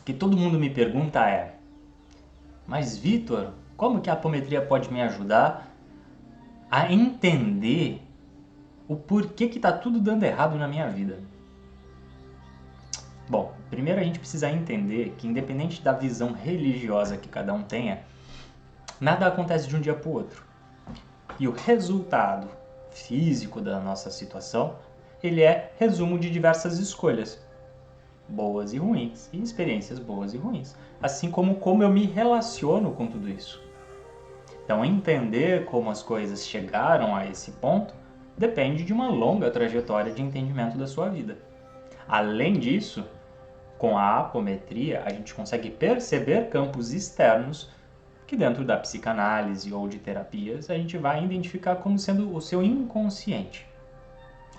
que todo mundo me pergunta é: mas Vitor, como que a apometria pode me ajudar a entender o porquê que está tudo dando errado na minha vida? Bom, primeiro a gente precisa entender que, independente da visão religiosa que cada um tenha, nada acontece de um dia para o outro. E o resultado físico da nossa situação, ele é resumo de diversas escolhas, boas e ruins, e experiências boas e ruins, assim como eu me relaciono com tudo isso. Então, entender como as coisas chegaram a esse ponto depende de uma longa trajetória de entendimento da sua vida. Além disso, com a apometria, a gente consegue perceber campos externos que dentro da psicanálise ou de terapias a gente vai identificar como sendo o seu inconsciente.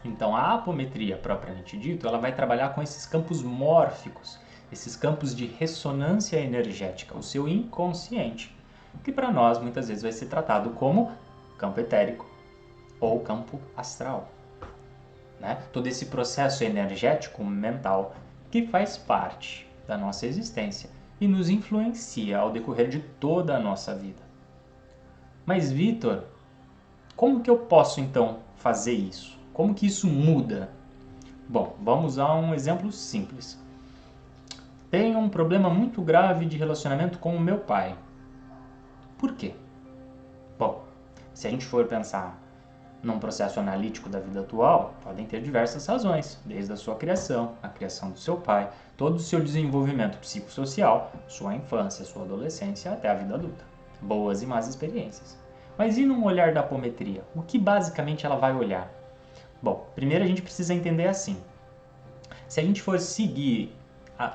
Então a apometria, propriamente dito, ela vai trabalhar com esses campos mórficos, esses campos de ressonância energética, o seu inconsciente, que para nós muitas vezes vai ser tratado como campo etérico ou campo astral. Né? Todo esse processo energético mental que faz parte da nossa existência e nos influencia ao decorrer de toda a nossa vida. Mas, Vitor, como que eu posso então fazer isso? Como que isso muda? Bom, vamos a um exemplo simples. Tenho um problema muito grave de relacionamento com o meu pai. Por quê? Bom, se a gente for pensar num processo analítico da vida atual, podem ter diversas razões, desde a sua criação, a criação do seu pai, todo o seu desenvolvimento psicossocial, sua infância, sua adolescência até a vida adulta. Boas e más experiências. Mas e num olhar da apometria? O que basicamente ela vai olhar? Bom, primeiro a gente precisa entender assim. Se a gente for seguir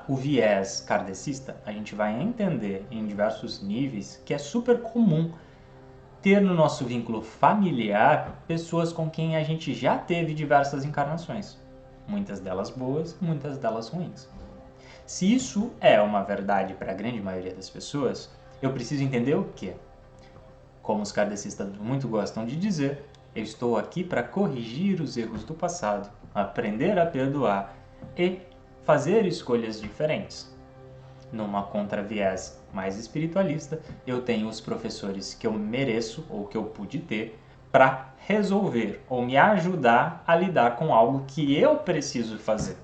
o viés kardecista, a gente vai entender em diversos níveis que é super comum ter no nosso vínculo familiar pessoas com quem a gente já teve diversas encarnações. Muitas delas boas, muitas delas ruins. Se isso é uma verdade para a grande maioria das pessoas, eu preciso entender o quê? Como os kardecistas muito gostam de dizer, eu estou aqui para corrigir os erros do passado, aprender a perdoar e fazer escolhas diferentes. Numa contraviés mais espiritualista, eu tenho os professores que eu mereço ou que eu pude ter para resolver ou me ajudar a lidar com algo que eu preciso fazer.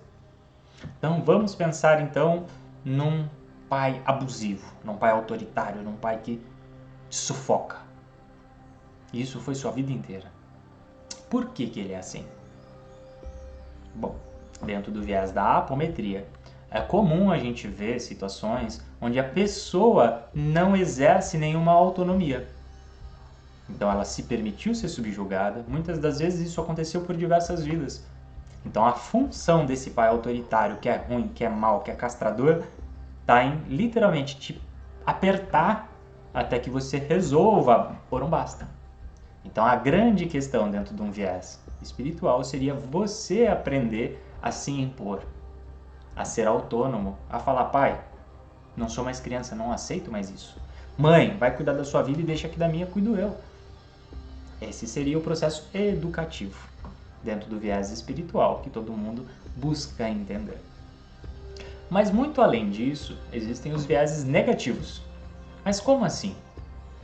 Então vamos pensar então num pai abusivo, num pai autoritário, num pai que te sufoca. Isso foi sua vida inteira. Por que ele é assim? Bom, dentro do viés da apometria, é comum a gente ver situações onde a pessoa não exerce nenhuma autonomia. Então ela se permitiu ser subjugada, muitas das vezes isso aconteceu por diversas vidas. Então a função desse pai autoritário, que é ruim, que é mau, que é castrador, está em literalmente te apertar até que você resolva por um basta. Então a grande questão dentro de um viés espiritual seria você aprender a se impor, a ser autônomo, a falar: pai, não sou mais criança, não aceito mais isso. Mãe, vai cuidar da sua vida e deixa que da minha cuido eu. Esse seria o processo educativo dentro do viés espiritual que todo mundo busca entender. Mas muito além disso, existem os vieses negativos. Mas como assim?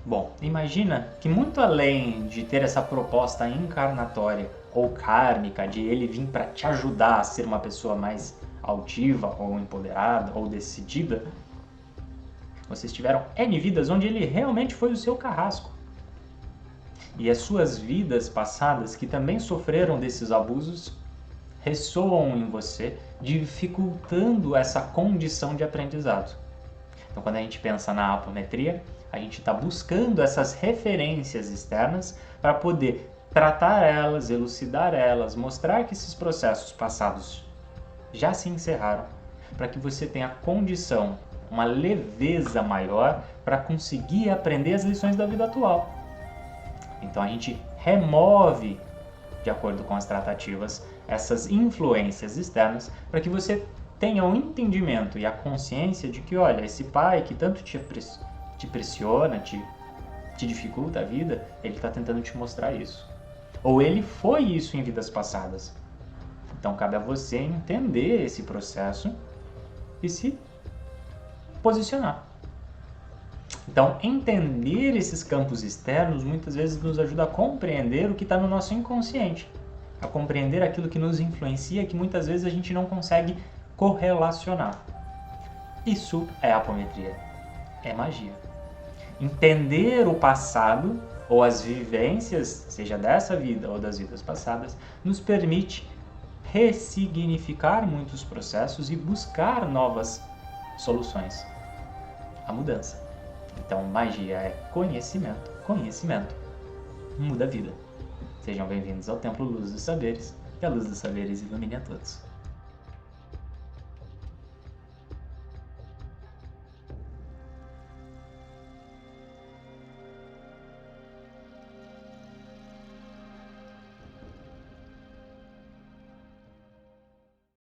Bom, imagina que muito além de ter essa proposta encarnatória ou kármica de ele vir para te ajudar a ser uma pessoa mais altiva ou empoderada ou decidida, vocês tiveram N vidas onde ele realmente foi o seu carrasco. E as suas vidas passadas, que também sofreram desses abusos, ressoam em você, dificultando essa condição de aprendizado. Então, quando a gente pensa na apometria, a gente está buscando essas referências externas para poder tratar elas, elucidar elas, mostrar que esses processos passados já se encerraram, para que você tenha condição, uma leveza maior para conseguir aprender as lições da vida atual. Então a gente remove, de acordo com as tratativas, essas influências externas para que você tenha um entendimento e a consciência de que, olha, esse pai que tanto te pressiona, te dificulta a vida, ele está tentando te mostrar isso. Ou ele foi isso em vidas passadas. Então cabe a você entender esse processo e se posicionar. Então, entender esses campos externos muitas vezes nos ajuda a compreender o que está no nosso inconsciente, a compreender aquilo que nos influencia, que muitas vezes a gente não consegue correlacionar. Isso é apometria, é magia. Entender o passado ou as vivências, seja dessa vida ou das vidas passadas, nos permite ressignificar muitos processos e buscar novas soluções. A mudança. Então, magia é conhecimento. Conhecimento muda a vida. Sejam bem-vindos ao Templo Luz dos Saberes, que a luz dos saberes ilumine a todos.